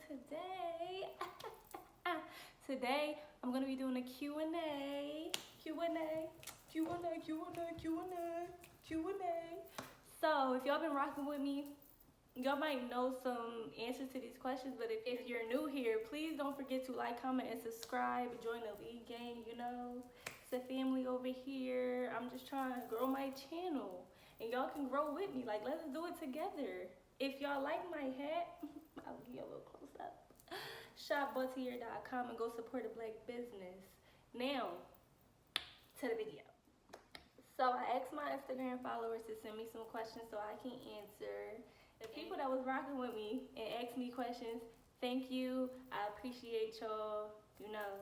today, today I'm gonna be doing a Q&A. So if y'all been rocking with me, y'all might know some answers to these questions, but if you're new here, please don't forget to like, comment, and subscribe. Join the league gang, you know. It's a family over here. I'm just trying to grow my channel, and y'all can grow with me. Like, let's do it together. If y'all like my hat, I'll give you a little close up. Shopbuttier.com and go support a black business. Now, to the video. So I asked my Instagram followers to send me some questions so I can answer. The people that was rocking with me and asked me questions, thank you. I appreciate y'all. You know,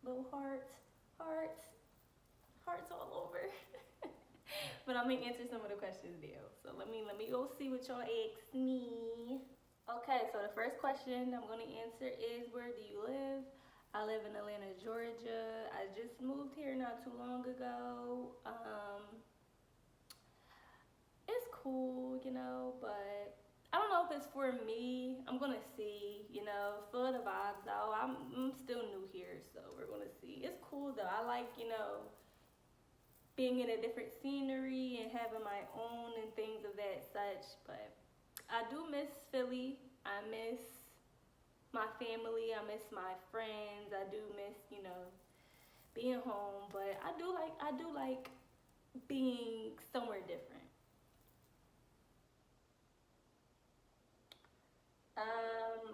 little hearts all over. But I'm gonna answer some of the questions there. So let me go see what y'all asked me. Okay, so the first question I'm gonna answer is, where do you live? I live in Atlanta, Georgia. I just moved here not too long ago. It's cool, you know, but I don't know if it's for me. I'm gonna see, you know, feel the vibes out. I'm still new here, so we're gonna see. It's cool though. I like, you know, being in a different scenery and having my own and things of that such. But I do miss Philly. I miss my family, I miss my friends, I do miss, you know, being home, but I do like being somewhere different.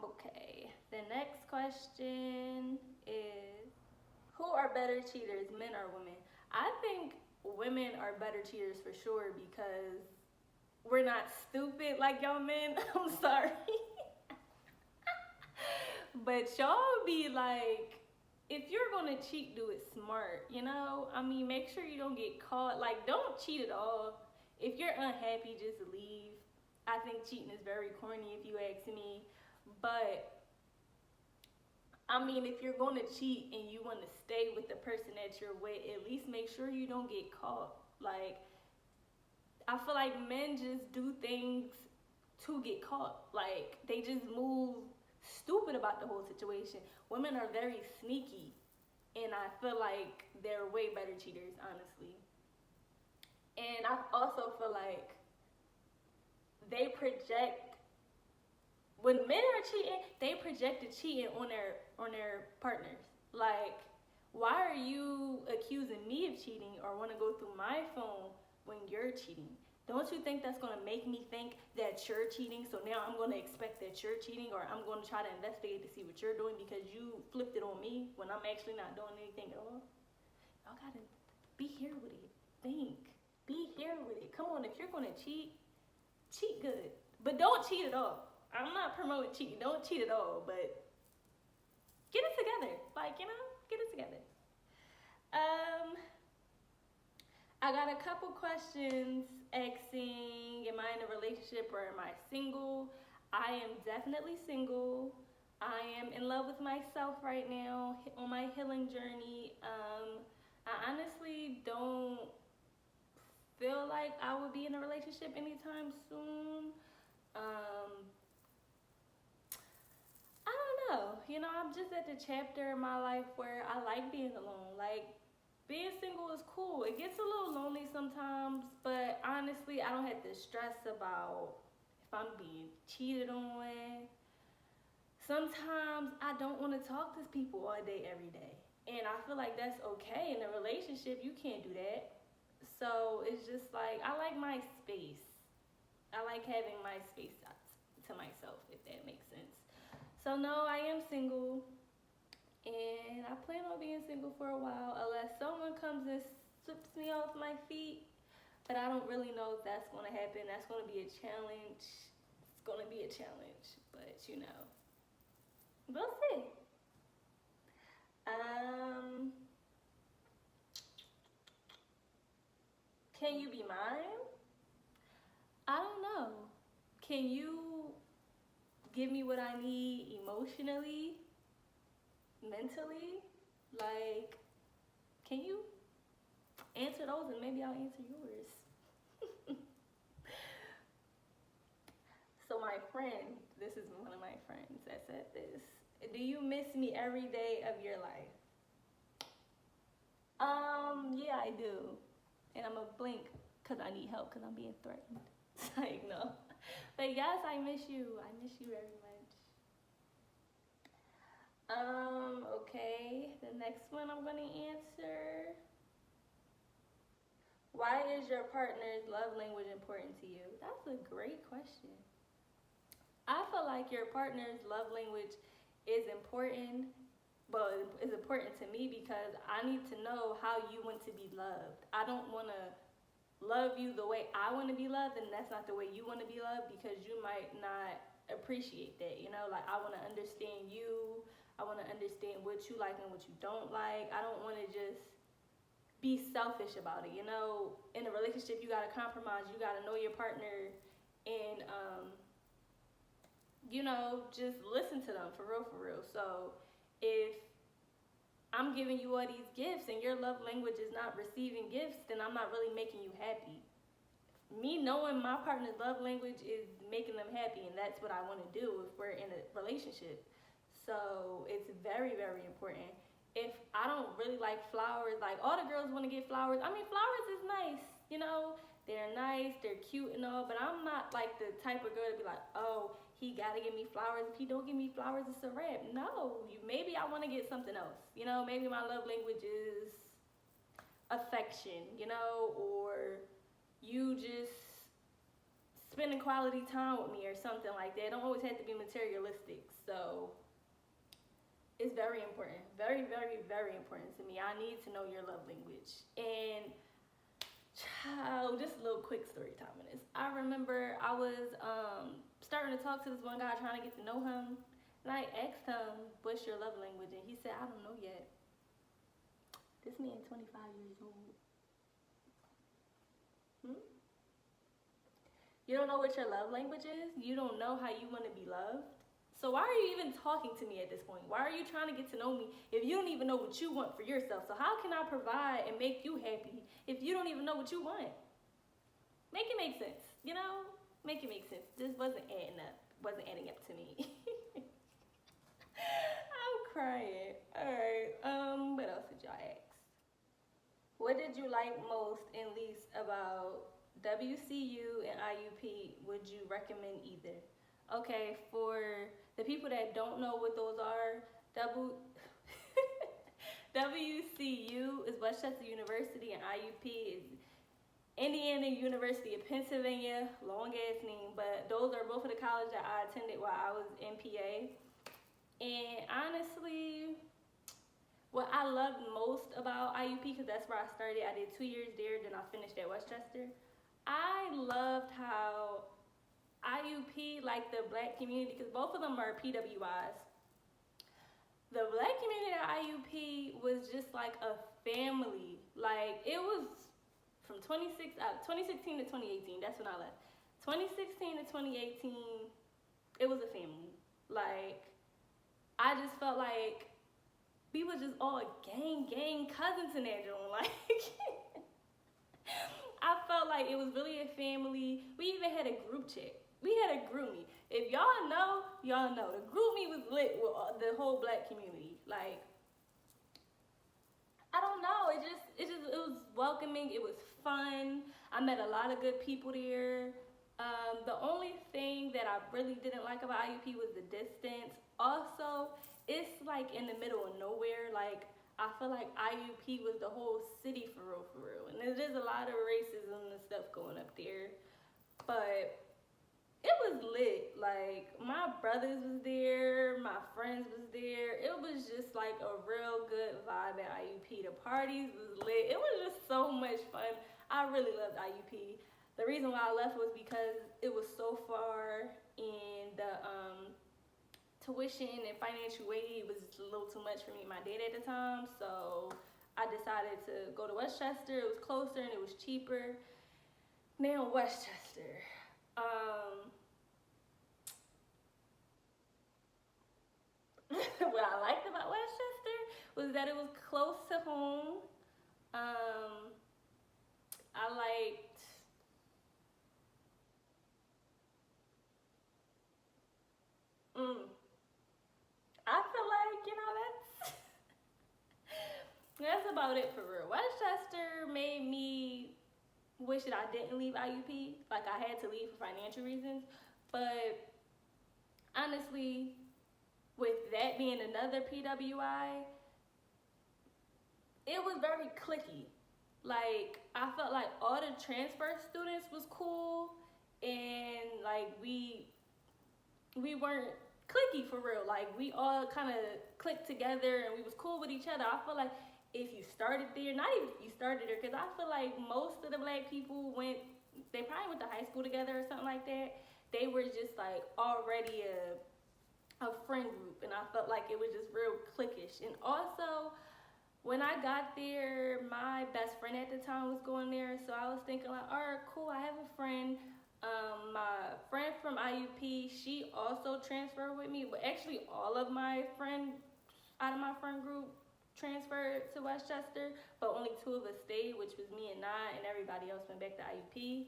Okay. The next question is, who are better cheaters, men or women? I think women are better cheaters for sure because we're not stupid like y'all men. I'm sorry. But y'all be like, if you're gonna cheat, do it smart, you know? I mean, make sure you don't get caught. Like, don't cheat at all. If you're unhappy, just leave. I think cheating is very corny if you ask me. But, I mean, if you're gonna cheat and you wanna stay with the person that you're with, at least make sure you don't get caught. Like, I feel like men just do things to get caught. Like, they just move stupid about the whole situation. Women are very sneaky, and I feel like they're way better cheaters, honestly. And I also feel like they project, when men are cheating, they project the cheating on their partners. Like, why are you accusing me of cheating or want to go through my phone when you're cheating? Don't you think that's gonna make me think that you're cheating? So now I'm gonna expect that you're cheating, or I'm gonna try to investigate to see what you're doing because you flipped it on me when I'm actually not doing anything at all. Y'all gotta be here with it. Think. Be here with it. Come on, if you're gonna cheat, cheat good. But don't cheat at all. I'm not promoting cheating. Don't cheat at all, but get it together. Like, you know, get it together. I got a couple questions asking, am I in a relationship or am I single? I am definitely single. I am in love with myself right now on my healing journey. I honestly don't feel like I would be in a relationship anytime soon. I don't know. You know, I'm just at the chapter in my life where I like being alone. Like, being single is cool. It gets a little lonely sometimes, but honestly, I don't have to stress about if I'm being cheated on. Sometimes I don't want to talk to people all day, every day. And I feel like that's okay. In a relationship, you can't do that. So it's just like, I like my space. I like having my space to myself, if that makes sense. So no, I am single. And I plan on being single for a while unless someone comes and sweeps me off my feet. But I don't really know if that's going to happen. That's going to be a challenge. It's going to be a challenge. But, you know, we'll see. Can you be mine? I don't know. Can you give me what I need emotionally? Mentally? Like, can you answer those and maybe I'll answer yours? So So my friend, this is one of my friends that said this. Do you miss me every day of your life? Yeah, I do. And I'm a blink because I need help because I'm being threatened. It's like, no. But yes, I miss you. I miss you very much. Okay. The next one I'm going to answer. Why is your partner's love language important to you? That's a great question. I feel like your partner's love language is important, but it's important to me because I need to know how you want to be loved. I don't want to love you the way I want to be loved, and that's not the way you want to be loved because you might not appreciate that. You know, like I want to understand you. I want to understand what you like and what you don't like. I don't want to just be selfish about it. You know, in a relationship, you got to compromise. You got to know your partner and you know, just listen to them for real, for real. So if I'm giving you all these gifts and your love language is not receiving gifts, then I'm not really making you happy. Me knowing my partner's love language is making them happy, and that's what I want to do if we're in a relationship. So it's very, very important. If I don't really like flowers, like all the girls want to get flowers. I mean, flowers is nice, you know, they're nice, they're cute and all, but I'm not like the type of girl to be like, oh, he gotta give me flowers. If he don't give me flowers, it's a wrap. No, maybe I want to get something else. You know, maybe my love language is affection, you know, or you just spending quality time with me or something like that. It don't always have to be materialistic. So it's very important. Very, very, very important to me. I need to know your love language. And child, just a little quick story time in this. I remember I was starting to talk to this one guy trying to get to know him. And I asked him, what's your love language? And he said, I don't know yet. This man 25 years old. You don't know what your love language is? You don't know how you want to be loved? So why are you even talking to me at this point? Why are you trying to get to know me if you don't even know what you want for yourself? So how can I provide and make you happy if you don't even know what you want? Make it make sense, you know? Make it make sense. This wasn't adding up. Wasn't adding up to me. I'm crying. All right. What else did y'all ask? What did you like most and least about WCU and IUP? Would you recommend either? Okay, for the people that don't know what those are, WCU is Westchester University and IUP is Indiana University of Pennsylvania. Long ass name, but those are both of the colleges that I attended while I was in PA. And honestly, what I loved most about IUP, because that's where I started, I did 2 years there, then I finished at Westchester. I loved how IUP, like the black community, because both of them are PWIs. The black community at IUP was just like a family. Like it was from 2016 to 2018. That's when I left. 2016 to 2018, it was a family. Like I just felt like we were just all gang cousins in that joint. Like I felt like it was really a family. We even had a group chat. We had a group me. If y'all know, y'all know. The group me was lit with the whole black community. Like, I don't know. It was welcoming. It was fun. I met a lot of good people there. The only thing that I really didn't like about IUP was the distance. Also, it's like in the middle of nowhere. Like, I feel like IUP was the whole city for real, for real. And there's a lot of racism and stuff going up there. But it was lit. Like my brothers was there, my friends was there. It was just like a real good vibe at IUP. The parties was lit. It was just so much fun. I really loved IUP. The reason why I left was because it was so far and the tuition and financial aid was just a little too much for me and my dad at the time. So I decided to go to Westchester. It was closer and it was cheaper. Now Westchester. What I liked about Westchester was that it was close to home. I liked about it for real. Westchester made me wish that I didn't leave IUP. Like, I had to leave for financial reasons. But honestly, with that being another PWI, it was very cliquey. Like, I felt like all the transfer students was cool, and like we weren't cliquey for real. Like, we all kind of clicked together and we was cool with each other. I feel like if you started there, not even if you started there, because I feel like most of the black people they probably went to high school together or something like that. They were just like already a friend group, and I felt like it was just real cliquish. And also, when I got there, my best friend at the time was going there, so I was thinking like, all right, cool, I have a friend. My friend from IUP, she also transferred with me, but actually all of my friends out of my friend group transferred to Westchester, but only 2 of us stayed, which was me and Nye, and everybody else went back to IUP.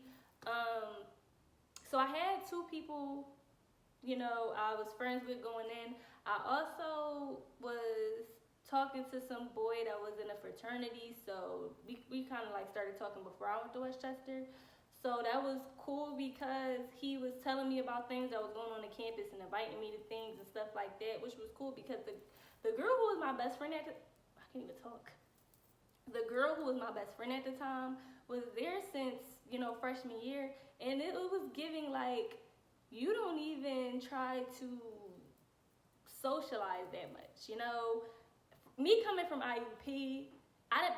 So I had 2 people, I was friends with going in. I also was talking to some boy that was in a fraternity, so we kind of like started talking before I went to Westchester. So that was cool because he was telling me about things that was going on campus and inviting me to things and stuff like that, which was cool because the girl who was my best friend I can't even talk. The girl who was my best friend at the time was there since, freshman year, and it was giving like, you don't even try to socialize that much, Me coming from IUP,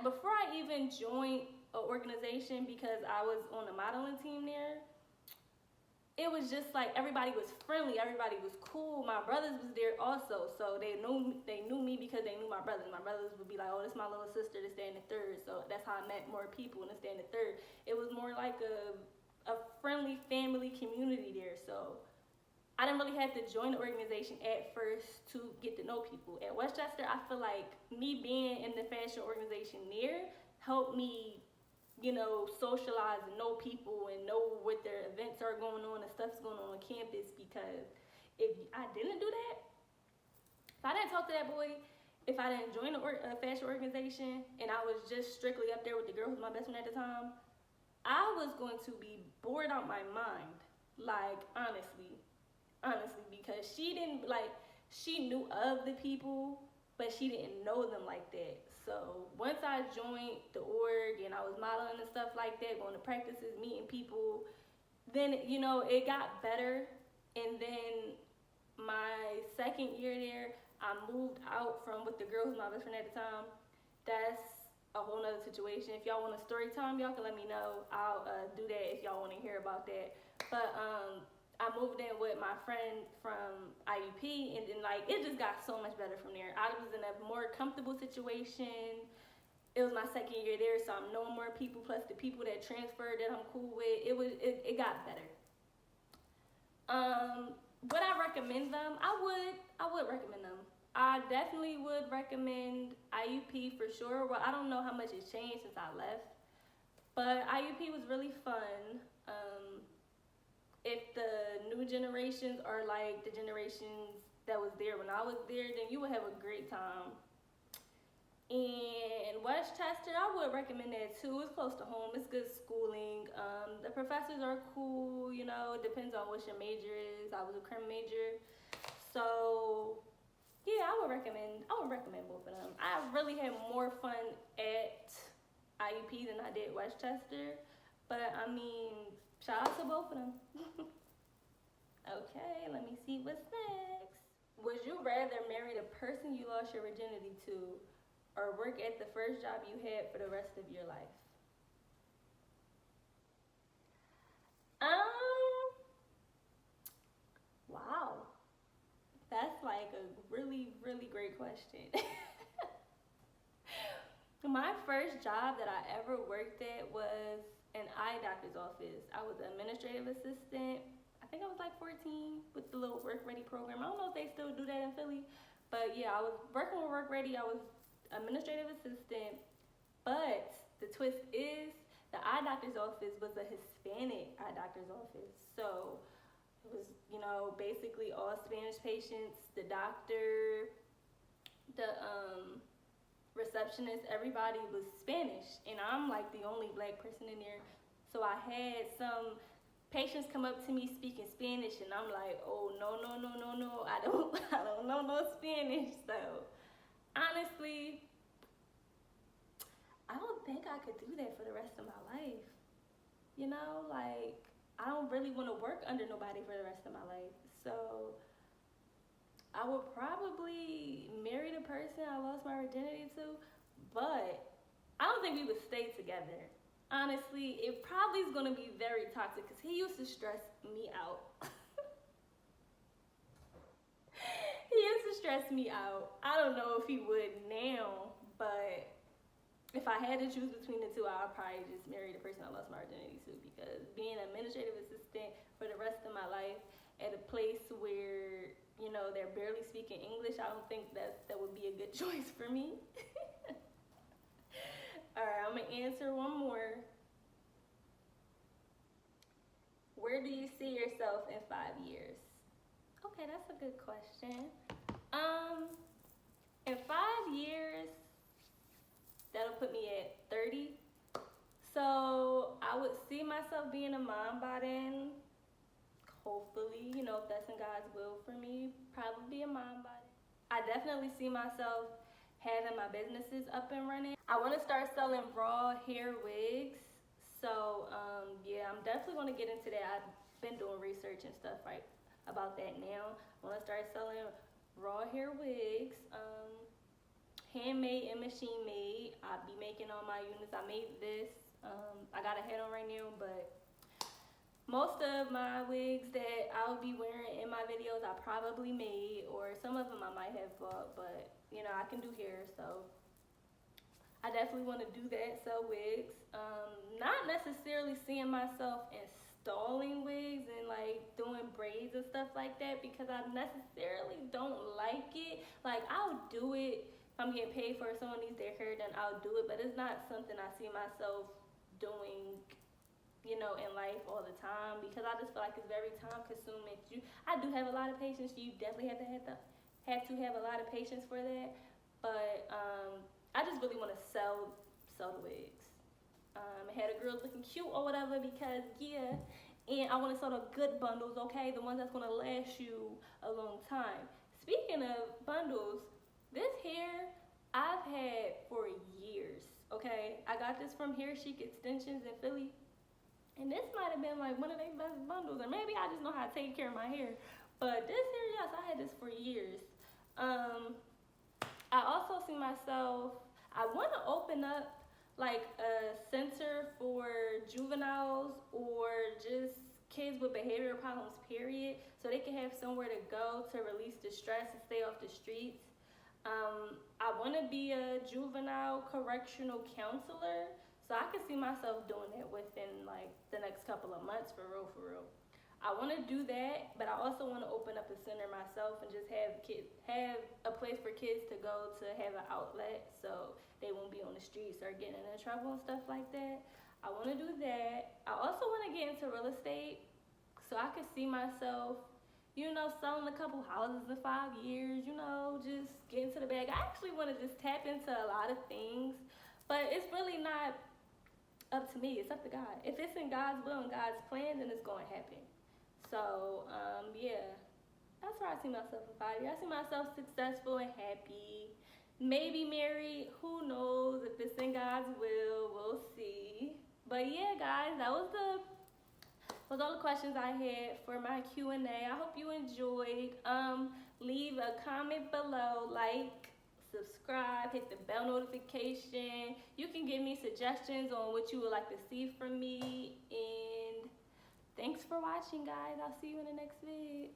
before I even joined an organization, because I was on the modeling team there, it was just like everybody was friendly, everybody was cool. My brothers was there also, so they knew me because they knew my brothers. My brothers would be like, oh, this is my little sister that's staying in the 3rd, so that's how I met more people in the stay in the 3rd. It was more like a friendly family community there, so I didn't really have to join the organization at first to get to know people. At Westchester, I feel like me being in the fashion organization there helped me, socialize and know people and know what their events are going on and stuff's going on campus, because if I didn't do that, if I didn't talk to that boy, if I didn't join a fashion organization and I was just strictly up there with the girl who's my best friend at the time, I was going to be bored out my mind. Like, honestly, because she knew of the people, but she didn't know them like that. So once I joined the org and I was modeling and stuff like that, going to practices, meeting people, then it got better. And then my second year there, I moved out from with the girl who's my best friend at the time. That's a whole nother situation. If y'all want a story time, y'all can let me know. I'll do that if y'all want to hear about that. But I moved in with my friend from IUP, and then like it just got so much better from there. I was in a more comfortable situation. It was my second year there, so I'm knowing more people. Plus the people that transferred that I'm cool with. It got better. Would I recommend them? I would recommend them. I definitely would recommend IUP for sure. Well, I don't know how much it's changed since I left, but IUP was really fun. If the new generations are like the generations that was there when I was there, then you would have a great time. And Westchester, I would recommend that too. It's close to home. It's good schooling. The professors are cool. It depends on what your major is. I was a crim major, so yeah, I would recommend both of them. I really had more fun at IUP than I did Westchester, but I mean, shout out to both of them. Okay, let me see what's next. Would you rather marry the person you lost your virginity to, or work at the first job you had for the rest of your life? Wow. That's like a really, really great question. My first job that I ever worked at was an eye doctor's office. I was an administrative assistant. I think I was like 14 with the little Work Ready program. I don't know if they still do that in Philly, but yeah, I was working with Work Ready. I was administrative assistant, but the twist is the eye doctor's office was a Hispanic eye doctor's office. So it was, basically all Spanish patients. The doctor, the receptionist, everybody was Spanish, and I'm like the only black person in there. So I had some patients come up to me speaking Spanish, and I'm like, oh no no no no no, I don't know no Spanish. So honestly, I don't think I could do that for the rest of my life. You know, like I don't really want to work under nobody for the rest of my life. So I would probably marry the person I lost my virginity to, but I don't think we would stay together. Honestly, it probably is going to be very toxic because he used to stress me out. He used to stress me out. I don't know if he would now, but if I had to choose between the two, I'd probably just marry the person I lost my virginity to, because being an administrative assistant for the rest of my life at a place where, you know, they're barely speaking English, I don't think that would be a good choice for me. All right, I'm going to answer one more. Where do you see yourself in 5 years? Okay, that's a good question. In 5 years, that'll put me at 30. So I would see myself being a mom by then. Hopefully, you know, if that's in God's will for me, probably be a mom by then. I definitely see myself having my businesses up and running. I want to start selling raw hair wigs. So yeah, I'm definitely going to get into that. I've been doing research and stuff right about that now. I want to start selling raw hair wigs. Handmade and machine made. I'll be making all my units. I made this. I got a hat on right now, but most of my wigs that I'll be wearing in my videos I probably made, or some of them I might have bought, but you know, I can do hair, so I definitely want to do that, sell wigs. Not necessarily seeing myself installing wigs and like doing braids and stuff like that, because I necessarily don't like it. Like, I'll do it if I'm getting paid for someone needs their hair done, I'll do it, but it's not something I see myself doing, you know, in life all the time, because I just feel like it's very time consuming. I do have a lot of patience. You definitely have to have a lot of patience for that. But I just really want to sell the wigs. I had a girl looking cute or whatever, because yeah, and I want to sell the good bundles, okay, the ones that's gonna last you a long time. Speaking of bundles, this hair I've had for years. Okay, I got this from Hair Chic Extensions in Philly. And this might have been like one of their best bundles, or maybe I just know how to take care of my hair. But this hair, yes, I had this for years. I also see myself, I want to open up like a center for juveniles or just kids with behavioral problems, period, so they can have somewhere to go to release the stress and stay off the streets. I want to be a juvenile correctional counselor. So I can see myself doing that within like the next couple of months, for real, for real. I want to do that, but I also want to open up a center myself and just have a place for kids to go to have an outlet, so they won't be on the streets or getting into trouble and stuff like that. I want to do that. I also want to get into real estate, so I can see myself, you know, selling a couple houses in 5 years, you know, just get into the bag. I actually want to just tap into a lot of things, but it's really not up to me. It's up to God. If it's in God's will and God's plan, then it's going to happen. So, yeah, that's where I see myself in 5 years. I see myself successful and happy, maybe married. Who knows? If it's in God's will, we'll see. But yeah, guys, that was all the questions I had for my Q&A. I hope you enjoyed. Leave a comment below, like, subscribe, hit the bell notification. You can give me suggestions on what you would like to see from me. And thanks for watching, guys. I'll see you in the next vid.